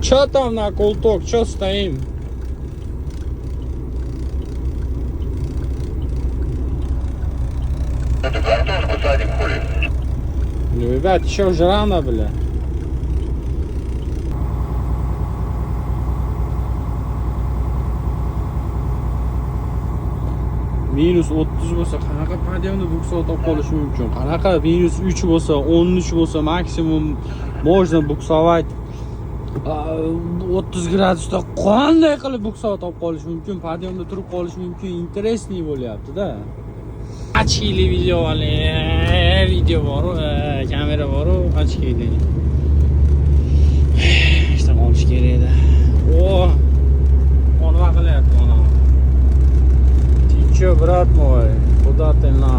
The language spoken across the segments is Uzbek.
Чё там на колток? Чё стоим? Это картошку садим, хули. Ну, ребят, еще же рано, бля. Minus 30 bo'lsa qanaqa podiyamda bu soat olib qolish mumkin? Qanaqa minus 3 bo'lsa, 13 bo'lsa maksimum можно buksovat 30 gradusda qanday qilib buksovat olib qolish mumkin? Podiyamda turib qolish mumkin. Интересный bo'lyapti-da. Ochkili video oling. Video bor, kamera bor, ochkili. İşte qolish kerak edi. O, nima qilyapti mana? Чё, брат мой, куда ты на?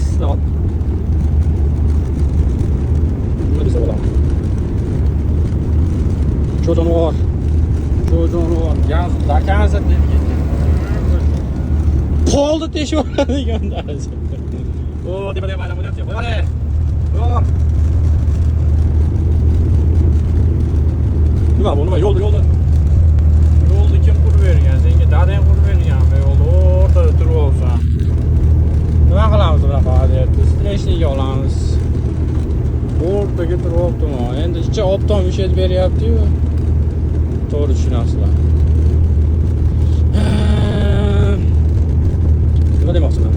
Стоп. Чё жануар? Gaz, zakaz et. Polda teshib oladigan darajada. O, deb bo'lyapti. O. Nima bu? Nima yo'lda kim qurib bergan? Senga dadang qurib berganmi? Yo'lda o'rtada turib olsan. Nima qilamiz bunaqa vaziyatda? Stressga olamiz. O'rtaga turib olibdimi? Endi ichi obtom ushlab beryapti-yu. To'g'ri tushunasizlar. Nima demoqchiman?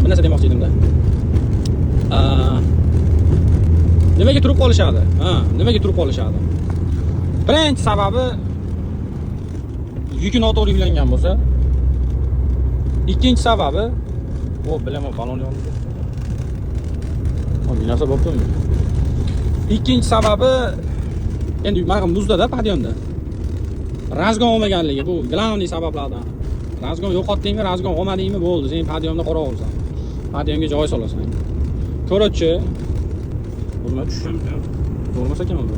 Bir narsa demoqchi edimda. Nimaga turib qolishadi? Nimaga turib qolishadi? Birinchi sababi yuki noto'g'ri yuklangan bo'lsa. Ikkinchi sababi bilaman balon yonib. Bir narsa bo'ptimi? Ikkinchi sababi endi mana muzdada, podiyamda razgon olmaganligi bu glavniy sabablardan. Razgon yo'qotdingmi, razgon olmadingmi bo'ldi. Sen podiyamda qora olsan. Podiyamga joy solasan. Ko'rchi. Nima tushundim? Bo'lmasa kerak bu.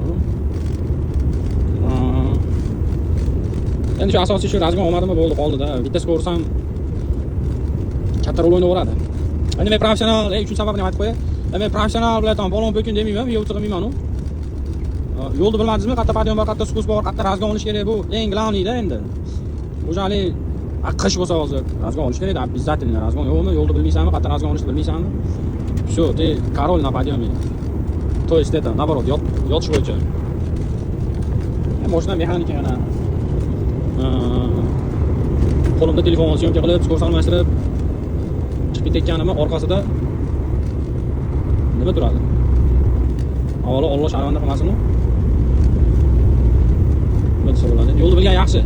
Endi shu asosiy shu razgon olmadimi bo'ldi, qoldi-da. Bittasi ko'rsam katta rol o'ynayveradi. Endi men professional, uchinchi sababini aytib qo'yay. Men professional bilan balon bo'kin demayman, yo'l chiqmayman-ku. Yo'lni bilmadingizmi? Qatta podiyam bor, qatta spus bor, qatta razgon olish kerak bu. Eng glavniyda endi. O'shali qish bo'lsa hozir razgon olish kerak, обязательно razgon yo'qmi? Yo'lni bilmaysanmi? Qatta razgon olishni bilmaysanmi? Всё, ты король на подъеме. То есть это наоборот, yotish bo'yicha. Moshina mexanika yana. Qo'limda telefon syomka qilib, skor almashtirib chiqib ketganimni orqasida nima turadi? Avvalo Alloh sharmanda qilmasin-ku. Bilsa bo'ladi. Yo'lni bilgan yaxshi.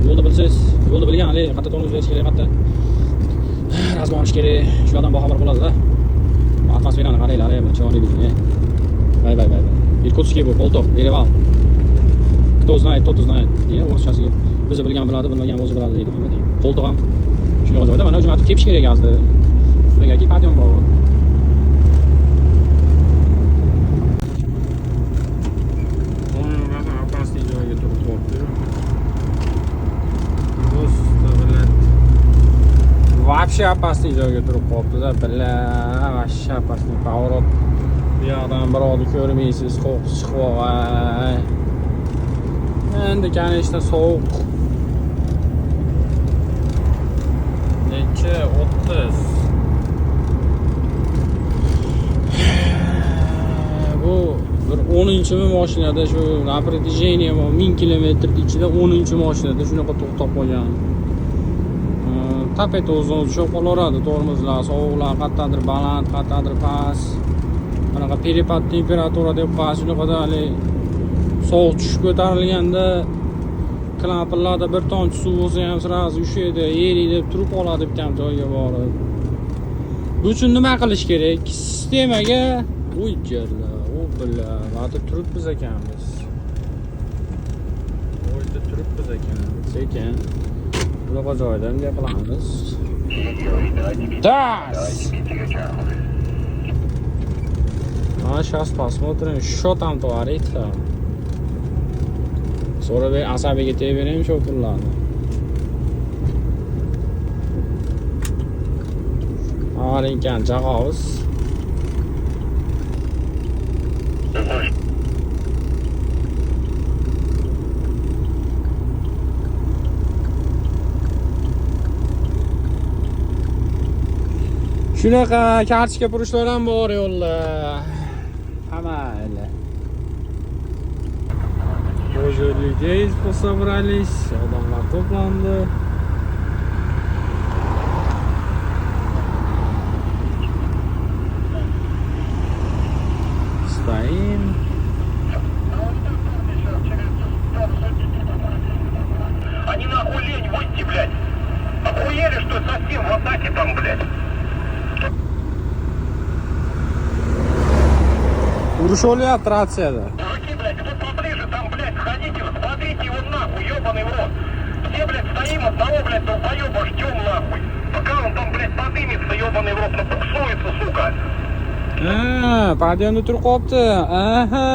Yo'lni bilsangiz, yo'lni bilgan, qayerda to'g'ri o'zlash kerak, qayerda razgon olish kerak, shulardan boxabar bo'ladi-da. Atmosferani qaranglar, chiroyli bizga. Vay. Irkutskiy bu, Poltov, Yerevan. Кто знает, тот знает. Deya o'rishasiga. Bizni bilgan biladi, bilmagan o'zi biladi deydi. Poltov ham shunday joyda mana jo'natib kepish kerak gazdi. Negaki podiyam bor. Вообще опасный joyga turib qolibdi-da, вообще опасный поворот. Bu yoqdan birovni ko'rmaysiz, qo'rqib chiqib olay. Endi конечно sovuq. Necha 30. Bu bir 10-mi mashinada shu na протяжении 1000 kilometr ichida 10-mashinada shunaqa to'xtab qolgan. Tapet o'zini tushib qolaveradi, tormozlar, sovuqlar, qattiqdir baland, qattiqdir past. Bunaqa perepad temperatura deb qo'yish shunaqada hali sovuq tushib ko'tarilganda klamplarda bir tomchi suv bo'lsa ham sразу ushaydi, eriydi, turib qoladi bitta joyga borib. Bu uchun nima qilish kerak? Sistemaga o'yjarlar, vaqti turibmiz ekanmiz. O'yda turibmiz ekanmiz, sekin. Bunaqa joyda bunday qilamiz. Das! Сейчас посмотрим, что там творится. 40 asabiga tegaveraymi shu pullarni. Malinkan jag'oz. Shunaqa kartochka purishlar ham bor yo'lda. Hamma. Уже людей пособрались, odamlar to'plandi. Стоим. Они нахуй лень выйти, блядь. Охуели, что совсем в атаке там, блядь. Urush olyapti ratsiyada. Мужики, блядь, кто поближе, там, блядь, сходите, смотрите его нахуй, ебаный в рот. Все, блядь, стоим одного, блядь, долбоеба ждем, нахуй. Пока он там, блядь, подымется, ебаный в рот, напуксуется, сука. Подъемda turib qolibdi. Aha.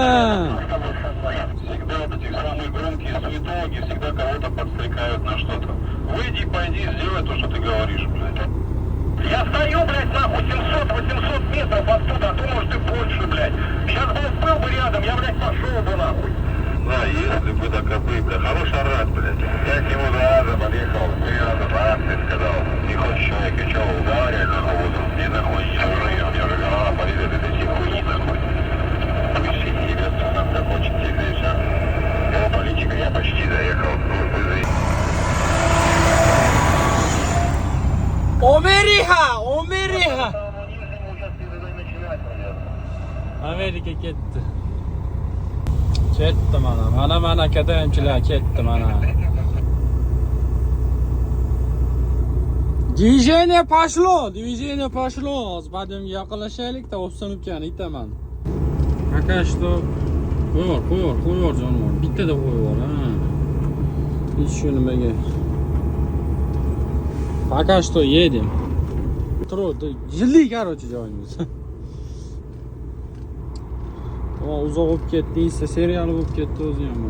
Всегда вот эти самые громкие суетологи всегда кого-то подстрекают на что-то. Выйди и пойди, сделай то, что ты говоришь, блядь. Я стою, блядь, нахуй, 700-800 метров оттуда, а то, может, и больше, блядь. Сейчас был бы рядом, я, блядь, пошел бы, нахуй. Да, если бы до копы, блядь, хороший рад, блядь. Я к нему 2 раза подъехал, 3 раза по акции сказал. Не хочешь человека, что, уговаривать, нахуй, буду? Не нахуй, я уже голова болит от этой хуйни, нахуй. Пусть себе сам как хочет, тебе все. Я политика, я почти доехал. Omeriha. Amerika ketdi. Ketdi mana kadamchilar ketdi mana. Движение пошло. Badimga yaqinlashaylik-da, obstanovkani itaman. Aka что? Qo'yor jonivor. Bittada qo'yib ha. Hech shu nimaga. Пока что едем. Jilli, короче, joyimiz. Uzoq bo'lib ketdi, esa seriyali bo'lib ketdi o'zi ham.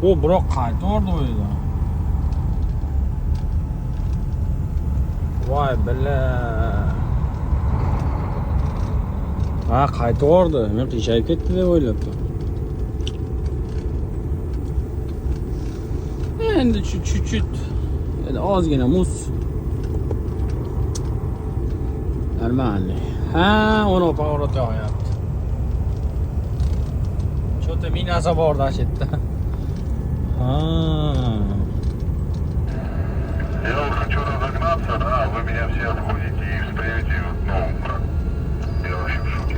O biroq qaytordi o'yda. Voy billa. Ha, qaytordi. Men qiyshayib ketdi deb o'ylabdim. Endi чуть-чуть. Endi ozgina muz. Нормально. Ha, uni поворот yo'qyapti. Что-то minasa bor dashitda. Я вот хочу разогнаться, да, вы меня все обходите и встаете, ну, как, я вообще в шоке.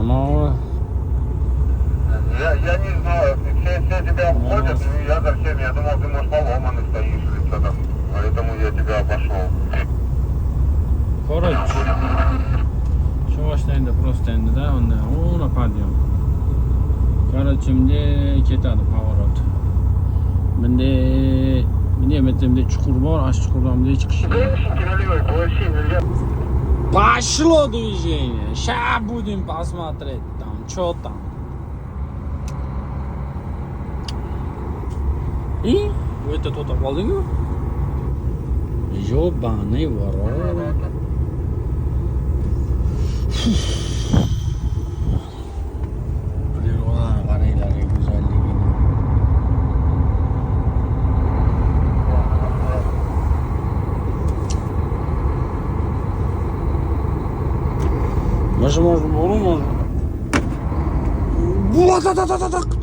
Молодец, я не знаю, все тебя обходят, и я за всеми, я думал, ты, может, поломанный стоишь, или что там, поэтому я тебя обошел. Короче. Boshlaydi просто endi-da unda o'na podiyam. Короче, bunday ketadi поворот. Bunday chuqur bor, ash chuqurdan bunday chiqish. Пошло движение. Ща будем посмотреть там, что там. И bu yerda to'xtab qolding-ku? Ёбаный ворот. Qaranglar go'zalligini. Mana можно bo'lmaydi.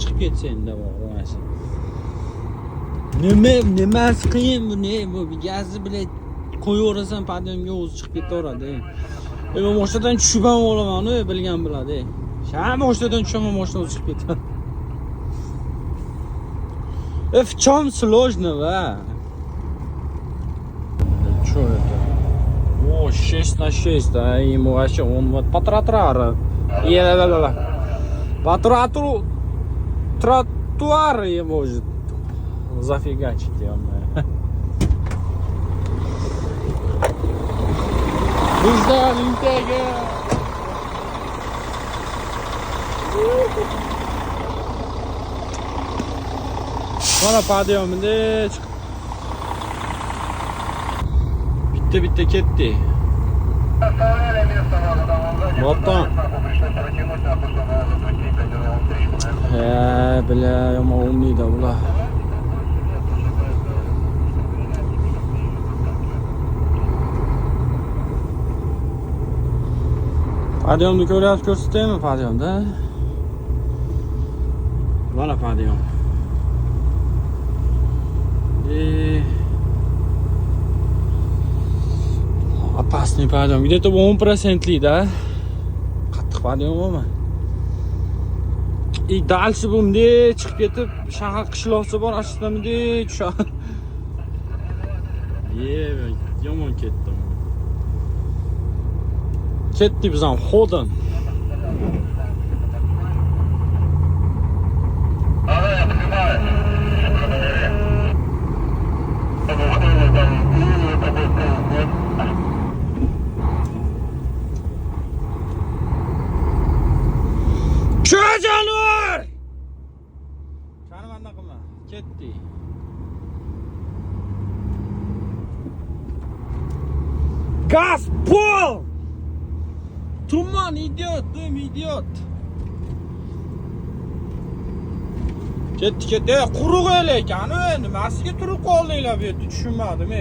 Chiqib ketsa endi bo'lmasa. Nimasi qiyin bu gazni bilan qo'yaverasan, podiyamga o'zi chiqib ketaveradi. Ben boshdan tushib ham olaman, bilgan biladi. Sham boshdan tushaman, boshdan chiqib ketadi. В чем сложного? Что это? О, 6 на 6, да, ему вообще, он вот по тротуару. По тротуару и может зафигачить, ё-моё. Нужда Линтега. Mana podiyomida chiqib bitta ketdi. Botton. Bля, yomon umniydi bular. Podiyomni ko'rsataymi podiyomda? Mana podiyom. Опасный подъем. Где-то 1% да? Qattiq podiyom bo'lma. И дальше bunday chiqib ketib, shahar qishloqcha bor, ashtadan bunday tushadi. Yomon ketdim. Ketdi biz ham xo'dan. Çocuğlar! Canım anlakıma. Gitti. Gaz, pol! Tuman, idiot, idiot. Ketdi. Quruq ekan, nimasiga turib qoldinglar bu yerda tushunmadim.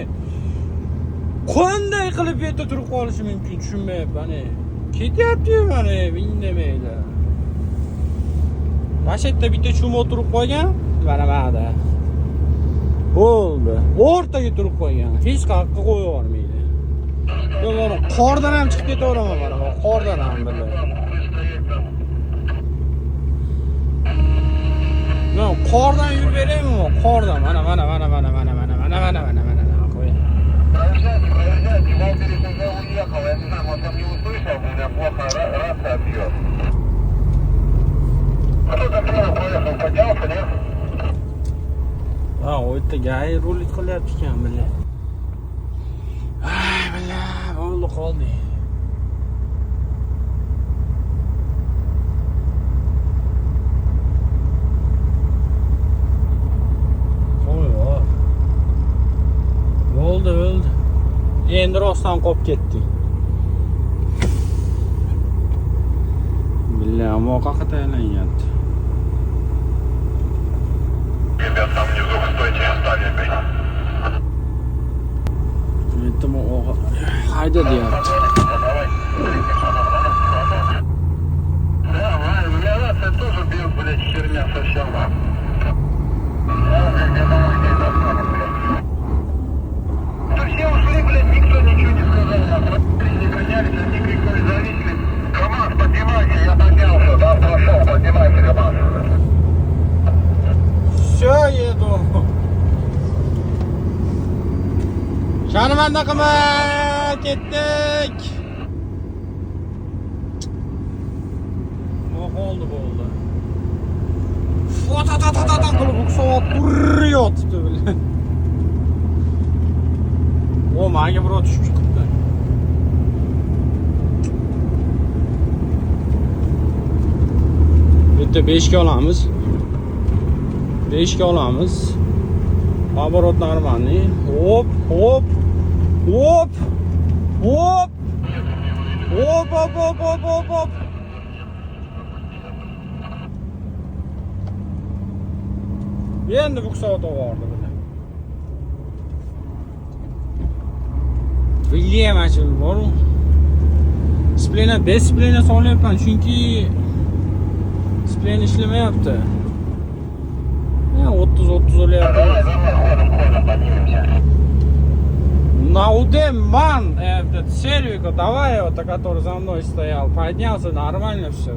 Qanday qilib bu yerda turib qolishi mumkin tushunmayapman. Ketyapti mana, indamaydi. Mashetta bitta chum o'tirib qo'ygan, mana mana. Bo'ldi. O'rtaga turib qo'ygan. Hech qayerga qo'yib yubormaydi. Mana qordan ham chiqib ketaveraman mana. Qordan ham biladi. No, qordan yurib beraymi? Qordan mana. Qo'y. Проезжайте, набережная уехала. Я не знаю, может, он не услышал, у меня плохо рация бьет. Кто-то первый поехал, поднялся, нет? O yerda gay rolik qilyapti ekan, billa. Ay, billa, bo'ldi qoldi. Bo'ldi. Endi rostdan qolib ketdi. Billa, ammo qayerga tayanlanyapti? Ребят, там внизу, стойте, стали опять. Это hayda deyapti. Да, у меня рация тоже бьет, блядь, херня совсем. Да все ушли, блядь, никто ничего не сказал. Не поднялись, они крикнули, зависли. КамАЗ, поднимайся, я поднялся, да, прошел, поднимайся, КамАЗ. Все, еду. Canım anlakıma ketdik. Oldu. Fotatatatata qilib bu soat uriyotibdi bile. O menga birov tushib chiqibdi. Bitta 5 ga olamiz. 5 ga olamiz. Оборот нормальный. Оп. Endi bu soat o'g'irdi buni. Bilgan mashina bor-ku. Displeyni solyapman chunki displey ishlamayapti. 30 o'lyapti. Наудеман, этот Сервика, давай его, который за мной стоял, поднялся, нормально все.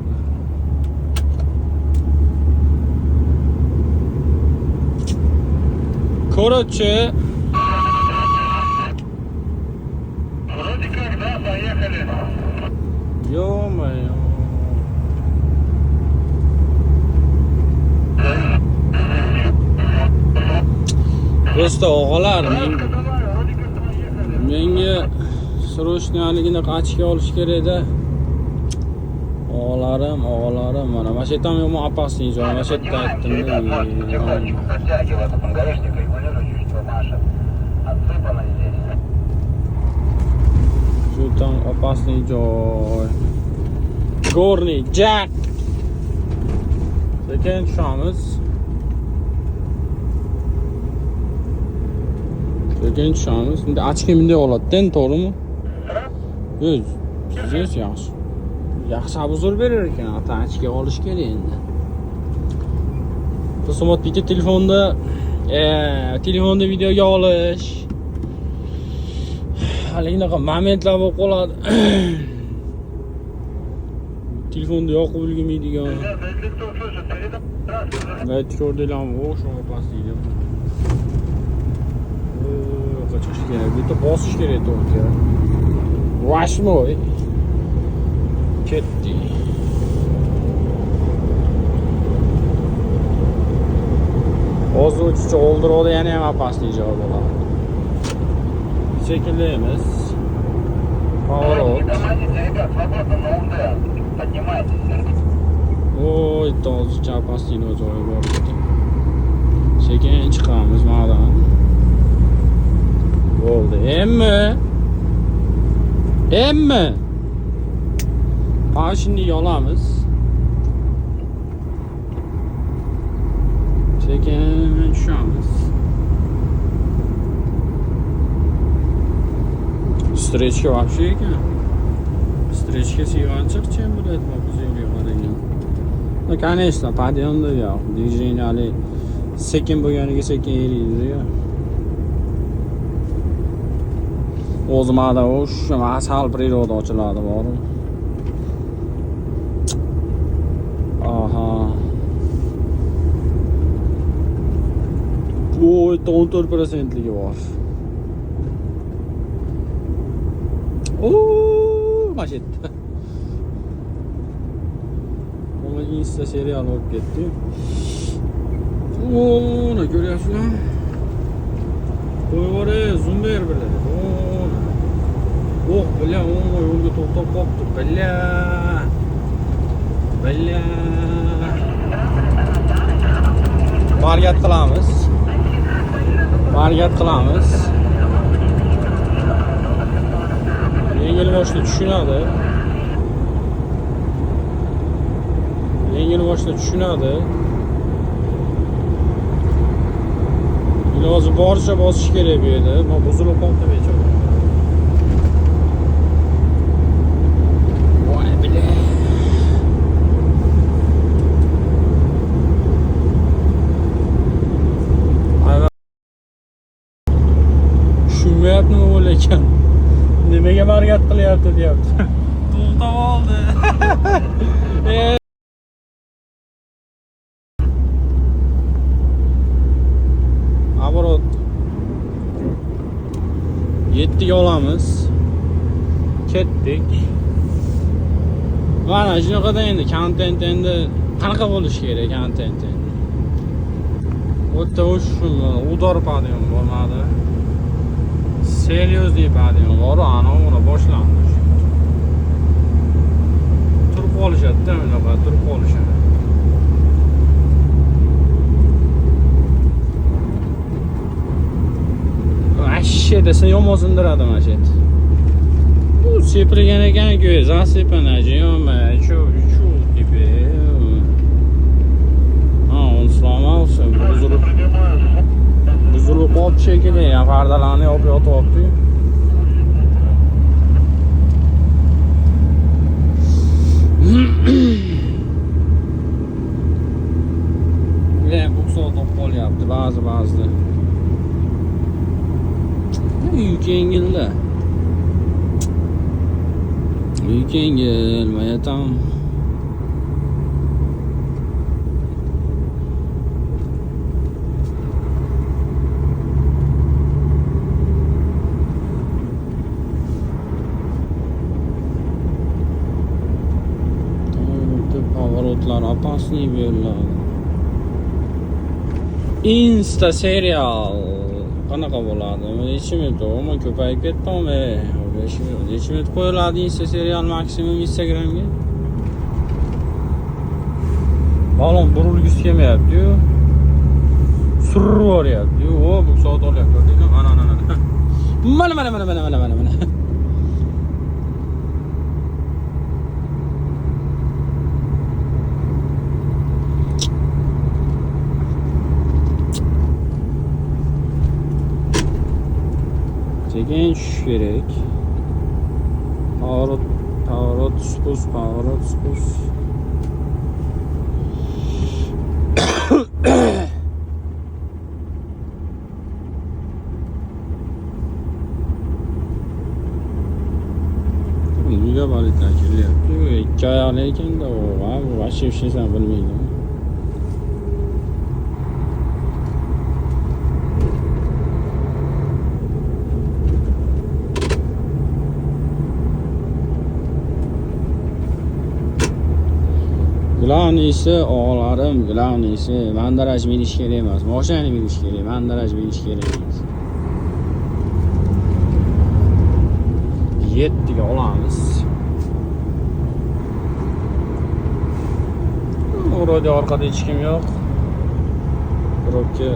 Короче, Вроде как, да, поехали. Ё-моё. Do'stlar, og'alar, menga srochniyaligini qachga olish kerak-da. Og'alarim, mana mana shu yerda ham yomon opasniy joy, mana shu yerda aytdim-da. Подтягиваться, гаишник регулирует чуть помашет. Отсыпано здесь. Shu yerda opasniy joy. Gorniy Jack. Sekin tushamiz. Sekin tushamiz. Endi ochki bunday oladi-da, to'g'rimi? Yo'q, siz yaxshi. Yaxshi obzor berar ekan, ata ochki olish kerak endi. To'somot bitta telefonda videoga olish. Haligidaqa momentlar bo'lib qoladi. Telefonda yoqib ulgurmaydigan. Если кто слышит, передам. Ve tükürdüğüm o şu pastaydı. Kaçış gerek. Bir de basış gerek orada. Vaş mı o? Ketti. Ozu uçucu oldur o da yani hemen pastayacak ola. Bir şekilde yemez. Power out. Командите, ребят, свободно на УНД. Поднимайтесь. Oy, toz çarpastığını o joy var. Sekin çıkamiz ma'dan. Oldu. Emmi. Şimdi yolamiz. Sekin tushamiz. Strechka вообще ekan. Strechka siyganchiq chem bo'ladi, biz yo'lga qaragan. No, конечно, подъемda yo'q. Движение sekin bo'lganiga sekin eriydi-yu. O'zimada o'sha masal природа ochiladi, bormi? Aha. Bu 14%ligi bor. Mana shu yerda. Insta serial olib ketdi. Ne ko'ryapsizlar? Qo'yvore, zoom ber biladi. Billa, yo'lga to'xtab qolibdi. Billa. Bargat qilamiz. Yengil boshli tushunadi. Yengil boshli tushunadi. Iloji boricha bosish kerak bu yerda. Men buzilib qoldi bechora. Voy bile. Ayva. Tushunmayaptimi u lekin? Nimaga bargat qilyapti deyapti. To'xtab oldi. Aborot 7 olamiz. Ketdik. Mana shunaqada endi kontent endi qanaqa bo'lish kerak kontent endi. O'ta udor padiyam bo'lmadi. Seriozli padiyam bor, ana uni boshlandi. Turib qolishadi-da, bunaqa turib qolishadi. Вообще desa yomon sindiradi mana shu yerda. Bu sepilgan ekan-ku, засыпано, shu tipi. Он сломался, buzilib qoldi shekilli, fardalarni yopib yotyapti. Bu soat olib qolyapti ba'zida. Yük yengilda. Yük yengil, mayatam. поворотlar опасный beriladi. Insta serial qanaqa bo'ladi? 5 minut, umuman ko'payib ketdimi? 5 minut. 5 minut qo'yiladi Insta serial maksimum Instagramga. Balon burilgisi kelmayapti-yu. Surib boryapti-yu. O, bu soat olyapti. Ko'rdingmi? Mana. Sekin tushish kerak. Поворот, спуск. Uyga balitlar kelyapti. Ikki oyoqli ekanda u, вообще hech narsani bilmaydi. Glavniysi o'g'larim, glavniysi mandaraj minish kerak emas, mashinani minish kerak, mandaraj minish kerak emas. 7 ga olamiz. Urodi orqada hech kim yo'q. Probka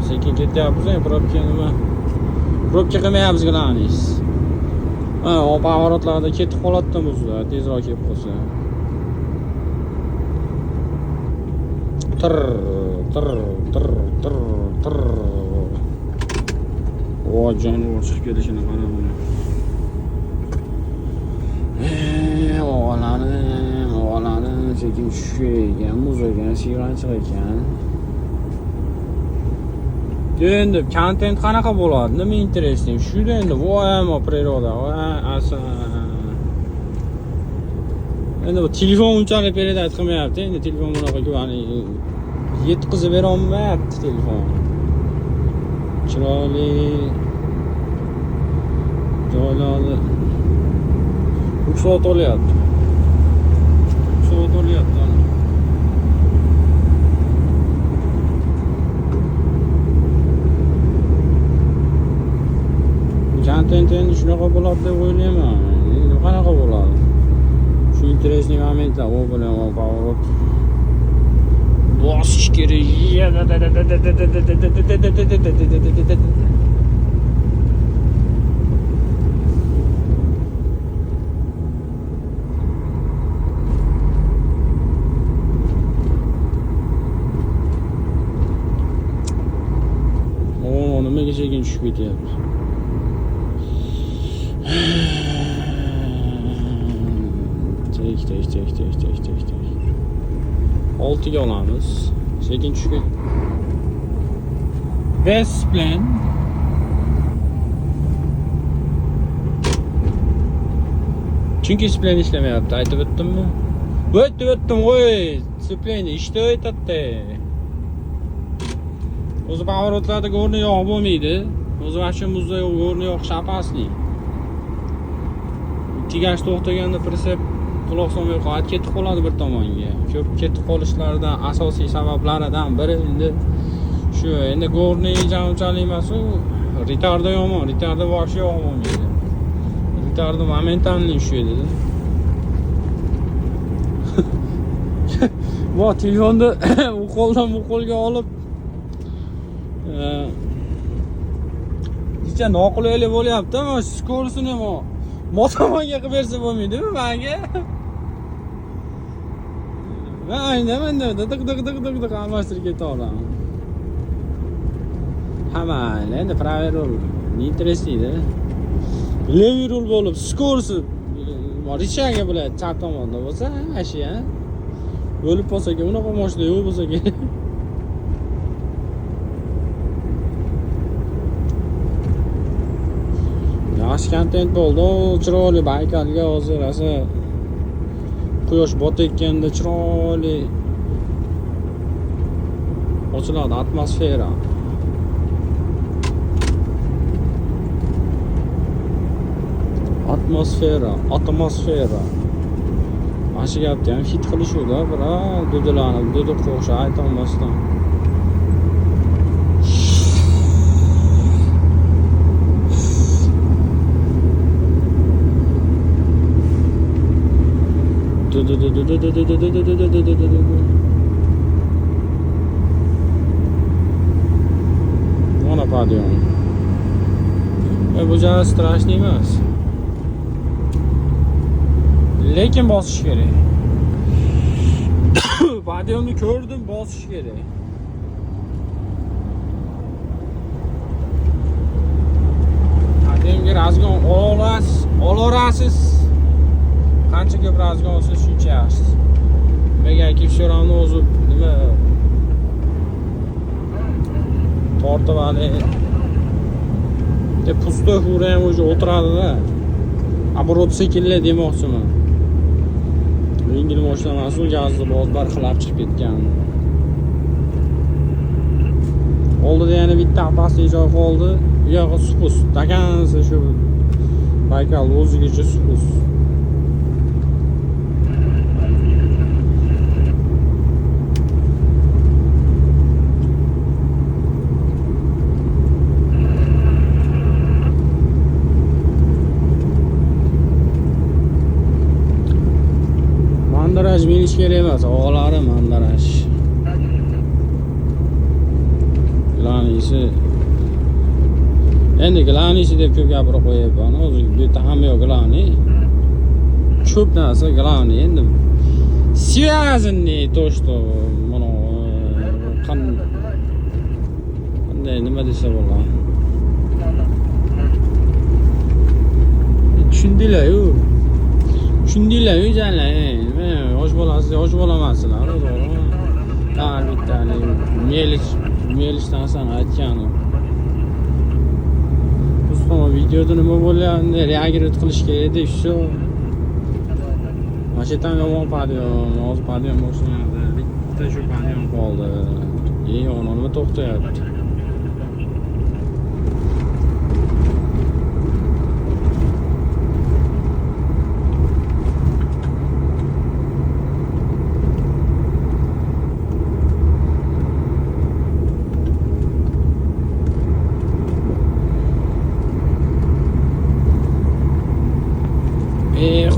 sekin ketyapmiz, probka nima? Probka qilmayapmiz glavniysi. O pavorotlarda ketib qoladi muzda, tezroq kelib qolsa. Tir. O jonivor chiqib kelishini qara buni. O'g'lani sekin tushgan, muzagan, siyg'anchiq ekan. Endi kontent qanaqa bo'ladi? Nima interesting? Shuda endi voyamo природа, asa. Endi bu telefon unchalik передать qilmayapti. Endi telefon bunaqa ko'pani yetkazib bera olmayapti telefon. Chiroyli joylarni ruxsat olyapti. Kontent endi shunaqa bo'ladi deb o'ylayman. Endi qanaqa bo'ladi? Shu interesting momentlar u bilan поворот bosish kerak. Nimaga sekin tushib ketyapti? Tek. 6 ga olamiz. Sekin tushib. Best plan. Chunki splen ishlamayapti, aytib o'tdimmi? O'tdim, voy, splen ishda o'tadi. O'zi pavorotlarda o'rni yo'q bo'lmaydi. O'zi вообще muzda o'rni yo'q, shapasli. Tigash to'xtaganda pritsep quloq solmay qoladi, ketib qoladi bir tomonga. Ko'p ketib qolishlaridan asosiy sabablaridan biri endi shu. Endi gorni jamchalik emas u, retarda yomon, retarda вообще yo'q bo'lmaydi. Retarda momentanli ushlaydi. Bu telefonni u qo'ldan bu qo'lga olib Dicha noqulaylik bo'lyapti, mana skorsini motomonga qilib bersa bo'lmaydimi menga? Men aynan diq almashtirib ketaveraman. Hamma endi praverul, interestingda. Leverul bo'lib, skorsi richaga bilan chap tomonda bo'lsa, ashi, bo'lib qolsa kerak, unaqa mashina yo'q bo'lsa kerak. Yaxshi kontent bo'ldi. Chiroyli Baykalga hozir asa quyosh botayotganda chiroyli ochiladi atmosfera. Aşı gapni ham hit qilishuvda, biroq dudulanib, duduq qo'sha aytolmasdan. Mana podiyom. Bu juda strashniy emas. Lekin bosish kerak. Podiyomni ko'rdim, bosish kerak. Podiyomga razgon olasiz. Qancha ko'p razgon olsangiz shuncha yaxshi. Negaki все равно o'zi nima tortib hali de pusto hura ham o'zi o'tiradi-da. Оборот sekinli demoqchiman. Yengil mashina mas'ul gazni boz barqilab chiqib ketgan. Oldida yana bitta apasli joy qoldi. Bu yog'i spus. Takansi shu Baykal o'zigacha spus. Mandaraj minish kerak emas, og'alari mandaraj. Glanisi. Endi glanisi deb ko'p gapira qo'yapman. O'zi bu yerda hamma yo'q glani. Ko'p narsa glani. Endi связанный то, что mana qanday nima desa bo'ladi. Tushundinglar-ku. Tushundinglar-ku janlar. Yosh bolasi, yosh bolamasizlar, to'g'rimi? Har bittani melishdan sana aytganim. Ustomo videoda nima bo'lyapti? Reagirat qilish kerak edi, shu. Mashitam yomon podiyom, hozir podiyom boshlanadi. Bitta shu podiyom qoldi. Ona nima to'xtayapti?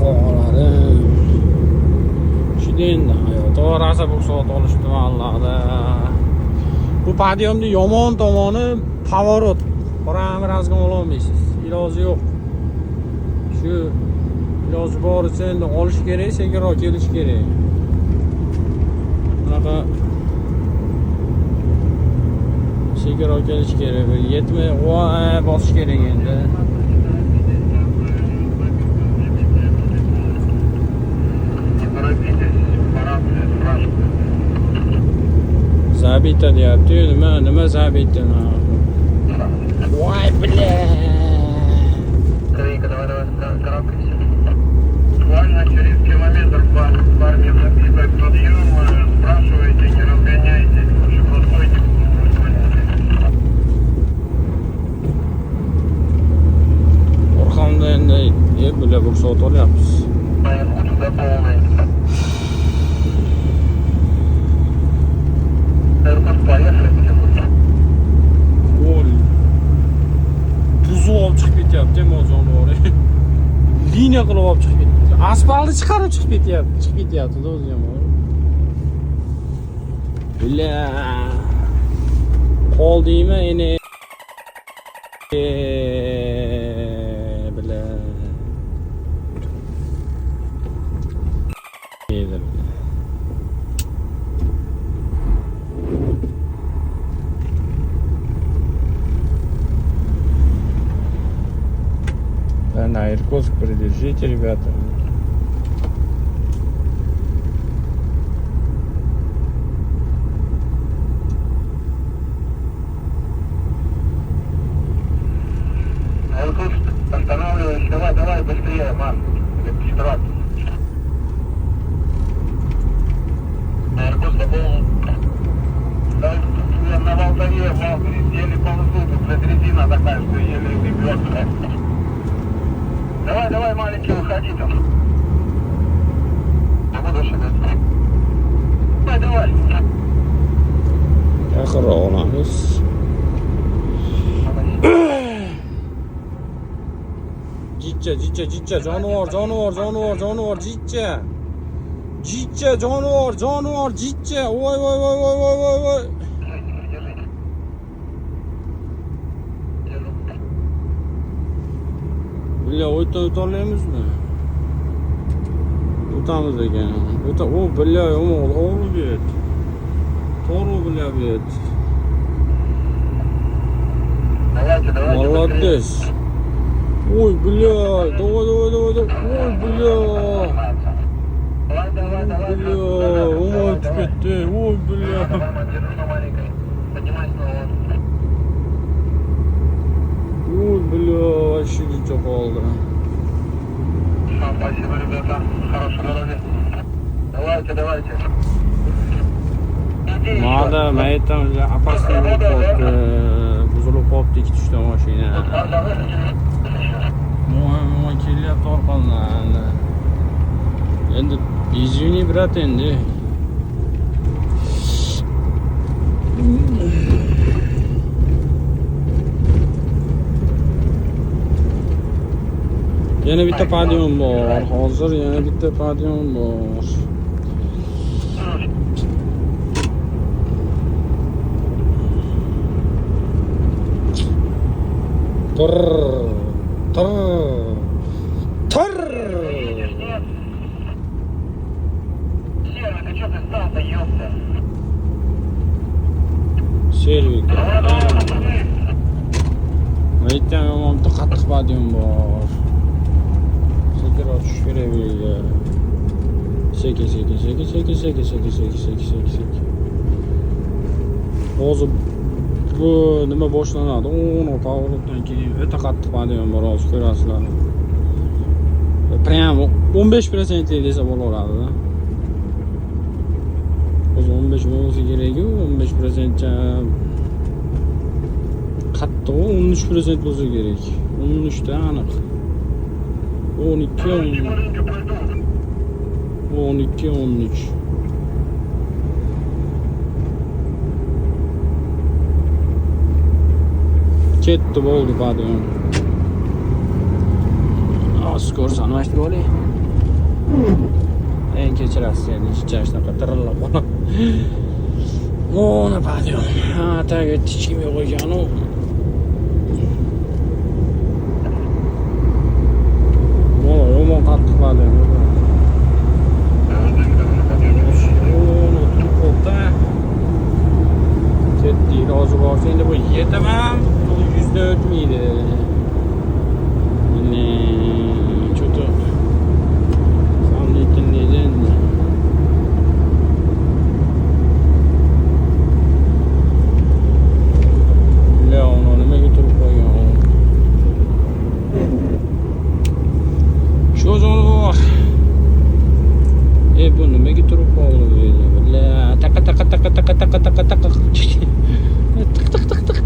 Qo'g'alarim. Shunda endi hayot orasi bu soat olishdi vallahi. Bu podiyomning yomon tomoni поворот. Biram razgon ola olmaysiz. Iloji yo'q. Shu iloji boricha endi olish kerak, sekinroq kelish kerak. Bunaqa sekinroq kelish kerak. Yetmay bosish kerak endi. Zabita deyapti, nima zabita? Voy bля. Крейка, давай, карабкайся. Буквально через километр парни записывают подъем, спрашивайте, не разгоняйтесь, лучше постойте, Orqamda endi bля bu soat olyapmiz. Поехали туда полный. Поехали потихоньку. Ol. Buzuq olib chiqib ketyapti, mozonbori. Liniya qilib olib chiqib ketyapti. Asfaltni chiqarib chiqib ketyapti, o'zi ham. Billa. Qoldingmi eni? Billa. На Иркутск придержите, ребята. Иркутск, останавливайся, давай быстрее, Марк. Иркутск заполнил. Да, на Волдове, еле ползут, блядь, резина такая, что еле бьет, блядь. Давай, маленький, выходи там. Давай. Yaqinroq olamiz. Jitcha, jonivor, jitcha. Jitcha, jonivor, jitcha. Voy. Billa o'taolamizmi? O'tamiz ekan. O billa yomon, o'g'li bet. To'g'ri billa bet. Давайте. Молодец. Ой, бля, давай. Ой, бля. Давай. Бля, ой, ты, ой, бля. Держу на маленькой. Поднимай снова. Ой, бля, вообще ничего холодно. Спасибо, ребята. Хорошей дороги. Давайте. Mada maytam apasini bo'lib qoldi. Buzilib qolibdi ikki tushta mashina. Mo'y kelyapti orqamdan. Endi извини, brat endi. Yana bitta podium bor. Hozir yana bitta podium bor. Тр. Серый, ты что ты стал-то, ёпта? Servik. Aytgan yomonda qattiq podium bor. Sekinroq tushish kerak bu yerga. Sekin. Hozir bu nima boshlanadi? O'ni pog'oldan keyin o'ta qattiq podium bor, hozir ko'rasizlar. Prям 15% desa bo'laveradi. O'zi 15 bo'lsa kerak-ku, 15% qattiq 13% bo'lsa kerak. 13 ta aniq. 12-13. Ketdi bo'ldi podium. Ko'rsan, mana shu rolik. Eng kechirasiz endi ichida shunaqa tirillab qolib. Ona podium. Ha, tagiga tichkimga qo'ygan u. Yomon qattiq podium. Ona turibdi. Ketdi, iloji borsa endi bu yetaman. Bu 100 dan o'tmaydi. Что-то сомнительный. Bля, uni nimaga turib qo'ygan? Shu jonivor. Bu nimaga turib qoldi bu yerda? Bля, taqa.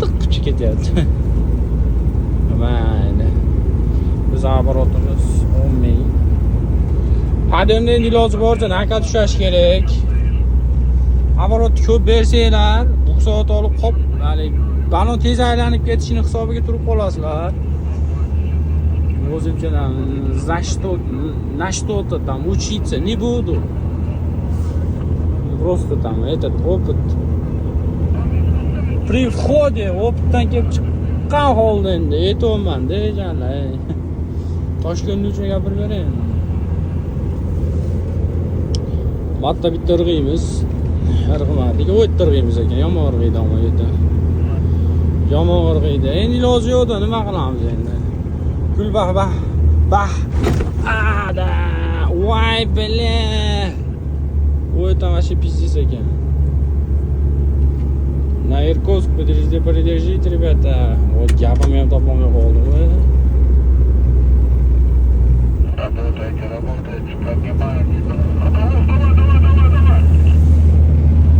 Tiq kuchi ketyapti. Mayli. Biz aborotimiz 10 ming. Podiumda endi iloji boricha naka tushash kerak. Aborotni ko'p bersanglar, bu soat olib qop, hali balon tez aylanib ketishini hisobiga turib qolasizlar. O'zimcha на что-то там учиться не буду. Просто там этот опыт. При входе опытdan kelib chiqqan holda endi aytayman deganlar. Toshkent uchun gapirib bering. Bitta irg'iymiz. Irg'imadiga o'tda irg'iymiz ekan, yomon irg'iydi ama yerda. Yomon irg'iydi. Endi iloji yo'qda nima qilamiz endi? Kul bah. Ada. Voy bile. O'ta vashi pizdis ekan. На Иркутск подержите, ребята. Вот гапом я топомню голду. Работайте, поднимайтесь.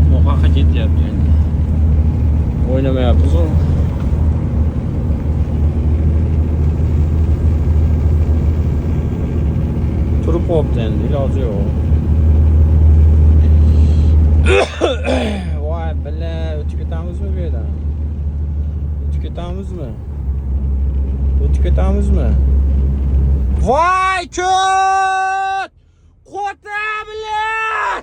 Ну, как хотите, я блин. O'ynamayapmiz. Turib qolibdi endi, iloji yo'q. Voy billa o'tib ketamizmi bu yerdan? O'tib ketamizmi? O'tib ketamizmi? Voy ko't! Qo'ta bilan!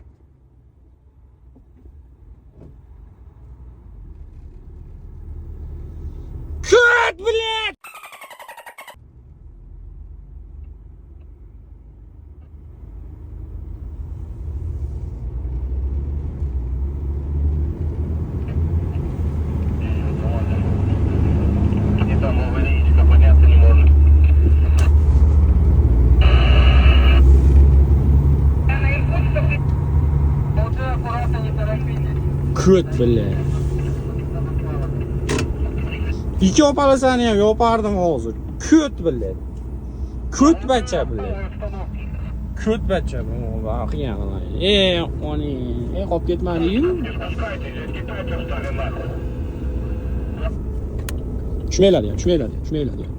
Ko't bilan! И там аварийка подняться не может. Вот аккуратно, не торопитесь. Ko't bilan. İki opalasani ham yopardim hozir. Ko't bilan. Ko't bacha bilan. Ko't bacha bilan. Vaqiyan. Oni, qolib ketmadi-yu. Tushmaylar ham, tushmaylar ham.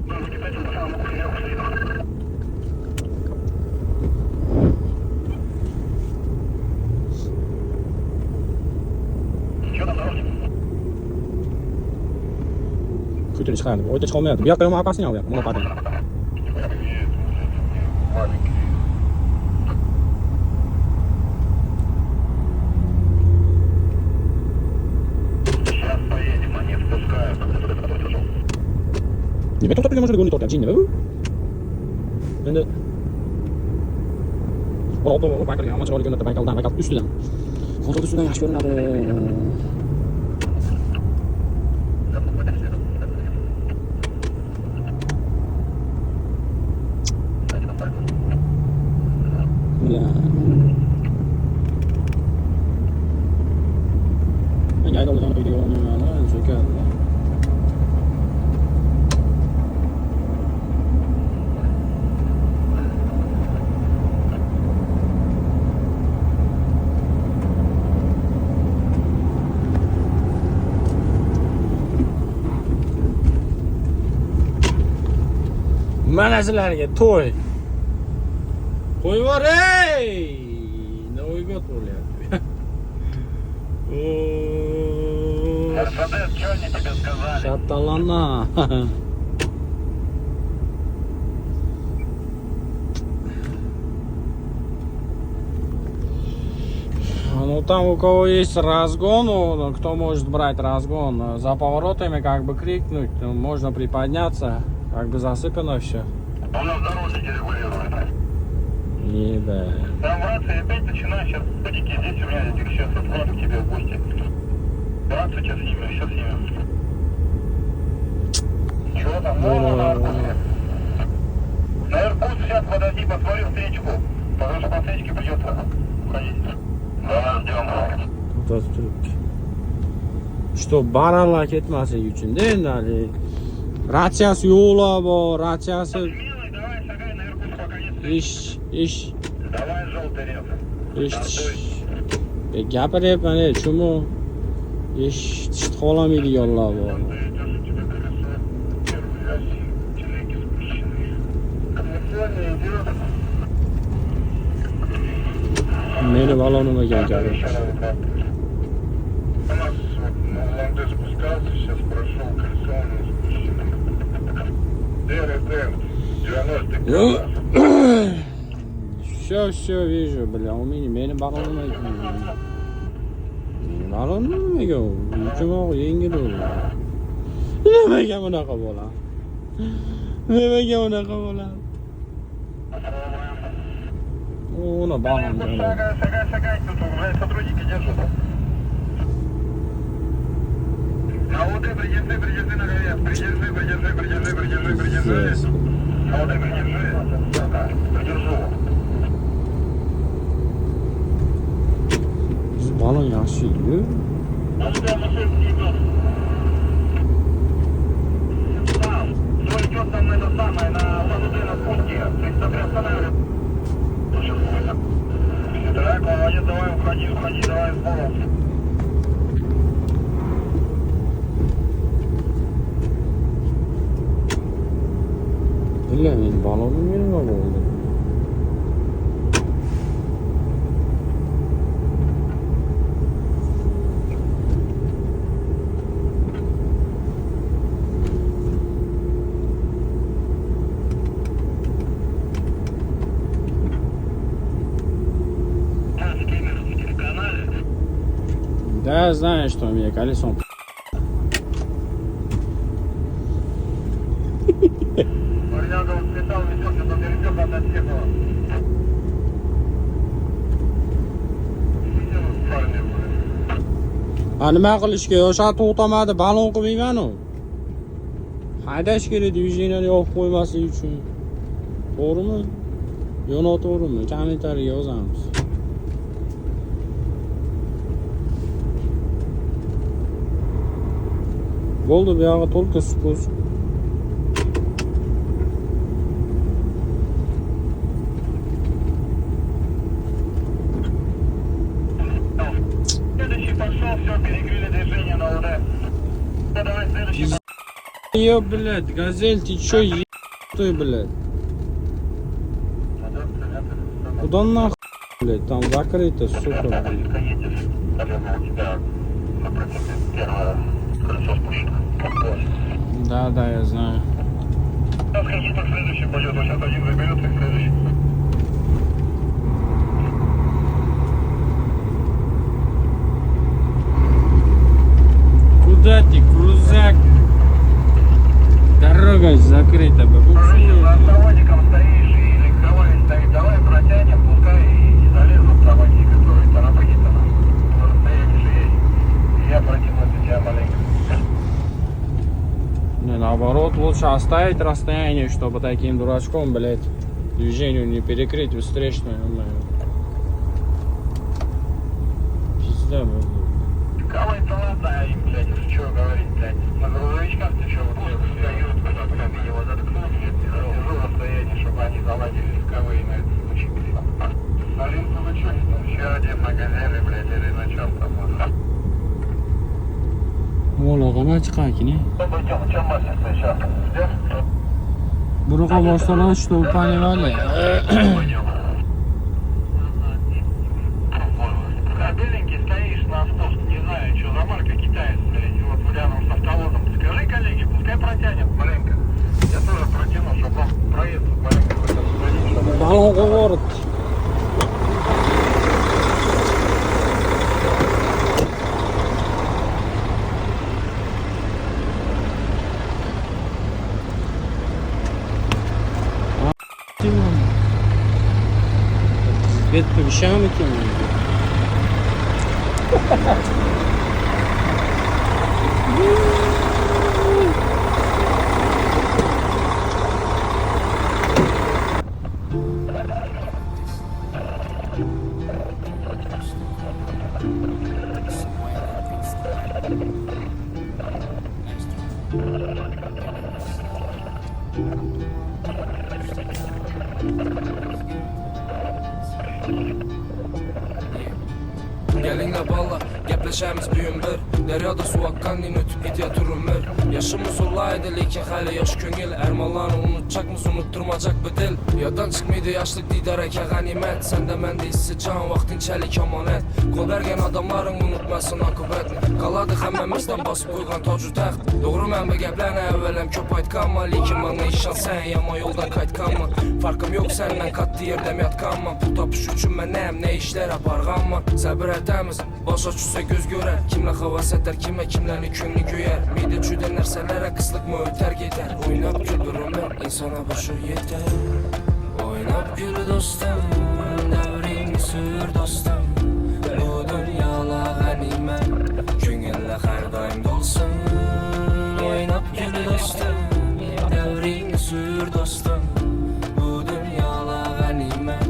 Ko'tini chiqardim. O'yda chiqolmayapti. Bu yoqqa ham orqasini olyapti. Mana qarang. Nima to'xtab turgan bo'lsa, go'ni tortyapti, nima bu? Endi Orada o banklar ama chiroyli ko'rinadi, bankal ustidan. Kontrol ustidan yaxshi ko'rinadi. Men ayoldan video o'ynamayman, so'kadi. Mana sizlarga to'y. To'y bor ey! No'yga to'ylayapti. Мерседес, что они тебе сказали? Шаталана. Ну там у кого есть разгон, кто может брать разгон, за поворотами как бы крикнуть, можно приподняться, как бы засыпано все. У нас дорожники регулируют. Еба. Там рация опять начинает, сейчас ходики здесь у меня этих сейчас отправлю к тебе в гости. Рацию сейчас снимем. Чего там? Вон на Иркутске. На Иркутск сейчас подойди, посмотри встречку. Потому что по встречке придется ходить. Давай ждем. Что baralla ketmaslik uchun da endi hali ratsiyasi yo'qlar bor, ratsiyasi Давай шагай на Иркутск, пока нет. ish Давай желтый рез. gapiryapman, chunmi eshitishni xohlamaydiganlar bor. Meni balonimga kelgan. У нас Ландес спускался, сейчас прошел колесо, у него спущено. ДРТ, 90 Все вижу, бля, у меня meni balonimga kelgan. Meni balonimga yukimoq yengil bo'ldi. Nimaga bunaqa bo'ladi? Nimaga bunaqa bo'ladi? Uni balon. Шагай, тут уже сотрудники держат. На ОД придержи на горе. Придержи. На ОД придержу. Balon yaxshi-yu. Кто идет там это самое, на ОД на спуске. Ты приостанавливай. Так, молодец, давай уходи, давай в пол. Billa, men balonim nima bo'ldi? Да, знаешь, что у меня колесом. Парняга слетал, несет, что-то пересек от отсека. Парни, Nima qilishga o'sha to'xtamadi, balon qilmayman-ku. Haydash kerak dvijeniyaga yopib qo'ymaslik uchun. To'g'rimi? Yo noto'g'rimi? Kommentariyaga yozamiz. Bo'ldi, bu yog'i только spust. Следующий пошел, все, перекрыли движение на УД. Давай следующий. Ё, блядь, газель, ты чё ебаный, блядь? Куда нахуй, блядь, там закрыто, сука, блядь. Едешь, наверное, у тебя напротив первое колесо спущено. Да, я знаю. Сейчас какие-то следующий пойдет, вот сейчас один заберет и следующий. Куда ты, крузак? Дорога закрыта, Короче, за бабушка. проводиком стоишь и электровая стоит. Давай протянем, пускай и залезут проводник, который тарапагит она. На расстоянии же есть. И я протяну для тебя маленько. Не, наоборот, лучше оставить расстояние, чтобы таким дурачком, блядь, движению не перекрыть встречную. Пизда, блядь. Кого-то ладно, а им, блядь, уж чё говорить, блядь. На грузовичках ты чё, вот тут встают, в кабине его заткнул, держу расстояние, чтобы они заладили легковые на этот случай. Алин, ну вы чё, еще один на газели, блядь, или на чём там, может? Mo'log'ama chiqarkin. Пойдем, чем мастерство сейчас? Ждёшь? Bunaqa boshqalar что понимали. Пойдем. Беленький стоишь на спуск, не знаю, что за марка китаец, блядь, вот рядом с автовозом. Скажи коллеге, пускай протянет маленько. Я тоже протяну, чтобы он проезд маленько освободить, чтобы... Balon qo'yib Свет повещаем идти. Gelinglar balla, gaplashamiz buyun bir Daryoda suv oqqandek o'tib ketyapti umr Yoshimiz ulg'aydi lekin hali yosh ko'ngil Armonlarni unutchakmiz, unuttirmajak bu dil Yoddan chiqmaydi yoshlik diydor aka g'animat Senda menda hissi jon, vaqtinchalik omonat Qo'l bergan odamlaring unutmasin oqibatni Qoladi hammamizdan bosib qo'ygan toju taxt To'g'riman bu gaplarni avvalam ko'p aytganman Lekin menga ishonsan, yomon yo'ldan qaytganman Farqim yo'q sendan qat'iy yerdam yotganman Pul topish uchun men ne ishlar aparganman Sabr etamiz, bosh ochsa ko'z ko'rar Kimlar havas etar, kimlarni ko'ngli ko'yar Miyda juda narsalar qisliqmi o'tar ketar O'ynab kul bir umr, insona boshi yetar O'ynab kul do'stim, davring sur do'stim Bu dunyolar g'animat, ko'ngillar har doim bo'lsin O'ynab kul do'stim, davring sur do'stim Bu dunyolar g'animat,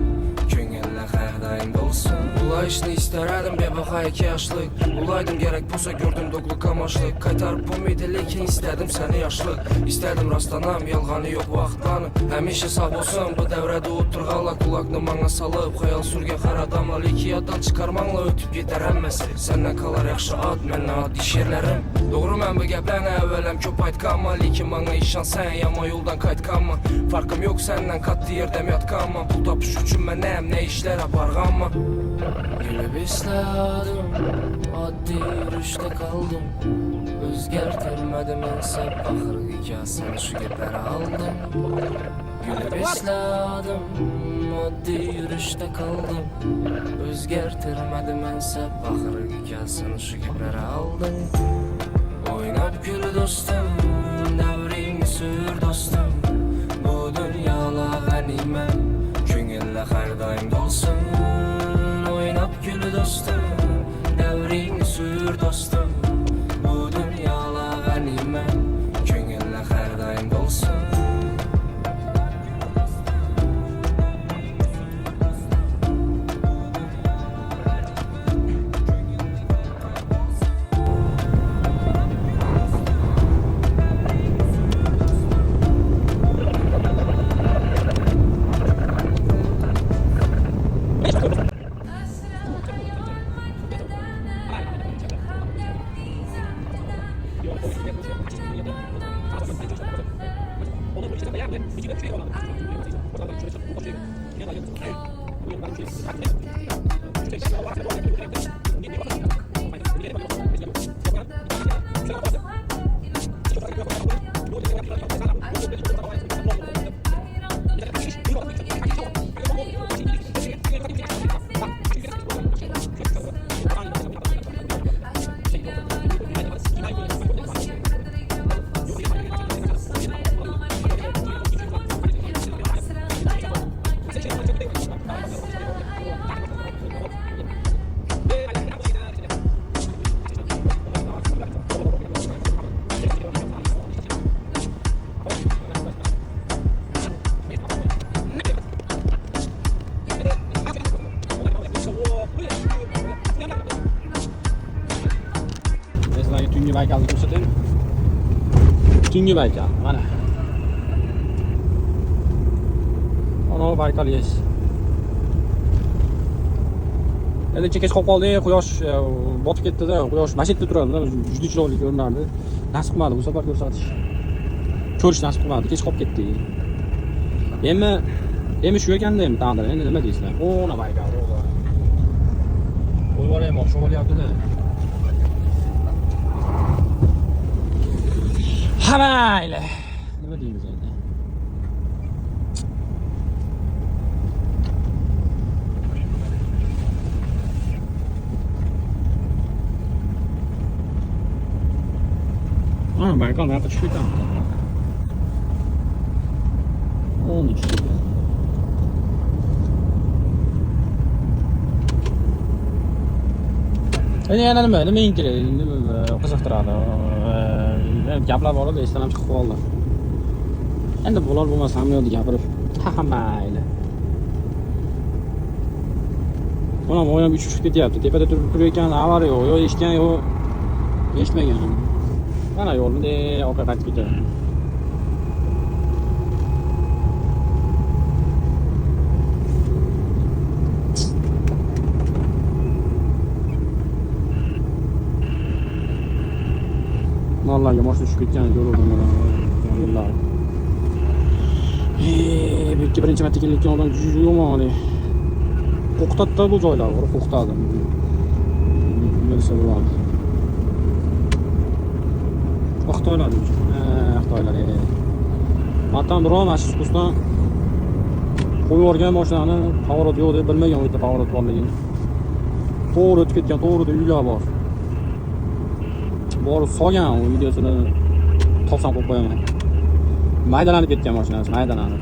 ko'ngillar har doim bo'lsin Ulayishni isterdim bebaha 2 yoshlik Ulaydim gerek bo'lsa gördüm do'qli qamaşlik Qaytarib bo'lmaydi lekin istedim seni yoshlik Istedim rastlanam, yolg'oni yo'q vaqtlarni Hamisha sog' bo'lsin bu davrada o'tirganlar Quloqni menga solib, xayol surgan har odamlar Lekin yoddan chiqarmanglar, o'tib ketar hammasi Sendan qolar yaxshi ot, mendan oddiy she'rlarim To'g'riman bu gaplarni avvalam ko'p aytganman Lekin menga ishonsan, yomon yo'ldan qaytganman Farqim yo'q sendan qat'iy yerdam yotganman Pul topish uchun men ne ishlar aparganman Gülüp istedim, oddiy yurishda qoldim O'zgartirmadim ensab, oxirgi kasini shu gaplar oldim Gülüp istedim, oddiy yurishda qoldim. O'zgartirmadim mansab baxiriga kelsin shu gaplar oldim. O'ynab kul do'stim, davringni sur do'stim. Bu dunyolar g'animat, ko'ngillar har doim bo'lsin. O'ynab kul do'stim, davringni sur do'stim. Bu dunyolar g'animat, ko'ngillar har doim bo'lsin. Tungi Baykalni ko'rsataymi? Tungi Baykal, mana. Ana Baykal yes. Endi kech qolib qoldik, quyosh botib ketdi-da, quyosh mashitda turadi-da, juda chiroyli ko'rinardi. Nasib qilmadi bu safar ko'rsatish. Ko'rish nasib qilmadi, kech qolib ketdik. Endi shu ekanda endi taqdir, endi nima deysizlar? Ona Baykal, o'g'li. Qo'yib ham o'xshab olyapti-da. Hamayli. Nima deymiz endi? Baykal narxi tushib ketadi. 13. Endi yana nima kerak? Nima qiziqtiradi? Gaplar boradi, esdan ham chiqib qoldi. Endi bular bo'lmasa ham yo'q gapirib. Ha mayli. Mana bu ham uchib ketyapti. Tepada turib ekan, avariya yo'q, yo eshitgan yo'q. Eshitmagan. Mana yo'lda orqa qaytib ketadi. Vallahi mashina tushib ketgan ko'rdim mana. Bu birinchi marta kelgan odam juda yomon. Qo'qtatda bu joylar, qo'qtadi. Bilsa bo'ladi. Xitoylar. Xitoylar. Matan biror mashina ustdan qo'yib yuborgan mashinani pоворот yo'q deb bilmagan u yerda pоворot borligini. To'g'ri o'tib ketgan, to'g'rida uylar bor. Borib solgan u videosini topsam qo'yib qo'yaman. Maydalanib ketgan mashinasi, maydalanib.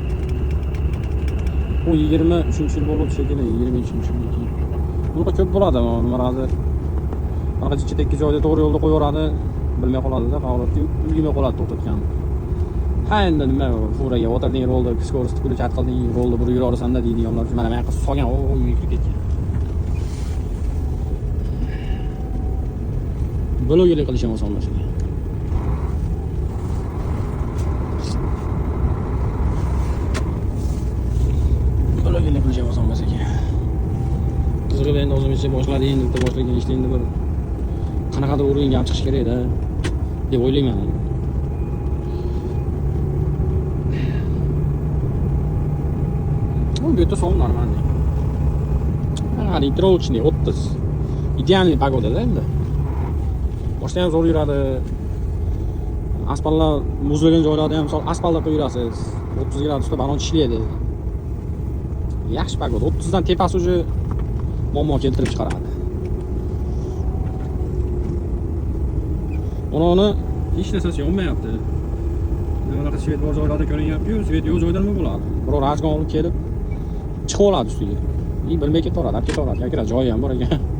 U 23-yil bo'lib shekilli, 23-yil. Bunaqa ko'p bo'ladi, nima hozir. Faqat chetdagi joyda to'g'ri yo'lda qo'yaveradi, bilmay qoladi-da, faoliyatga ulgurmay qoladi to'xtatgan. Ha endi nima, furaga o'tirding, rolda skorost kuli chat qilding, rolda bir yuraverasan-da deydiganlar. Mana men qilib solgan, u yurib ketgan. Blogerlik qilish ham osonlashadi. Blogerlik qilish ham osonmas ekan. Qizig'ib endi o'zimizcha boshladik, bitta boshlagan ishni endi bir qanaqadir o'ringa olib chiqish kerak-da deb o'ylayman. Bu yerda sovuq normalniy. Ha, introvchniy 30. Idealniy pagoda-da endi. Boshda ham zo'r yuradi. Asfaltlar muzlagan joylarda ham misol asfaltda qo'yib yurasiz. 30 gradusda baland ishlaydi. Yaxshi pagoda. 30 dan tepasi уже muammo keltirib chiqaradi. Uni hech narsasi yonmayapti. Bunaqa svet bor joylarda ko'rinyapti-yu, svet yo'q joyda nima bo'ladi? Biror rajgon olib kelib chiqib oladi ustiga. Bilmay ketaveradi, ketaveradi. Yoki joyi ham bor ekan.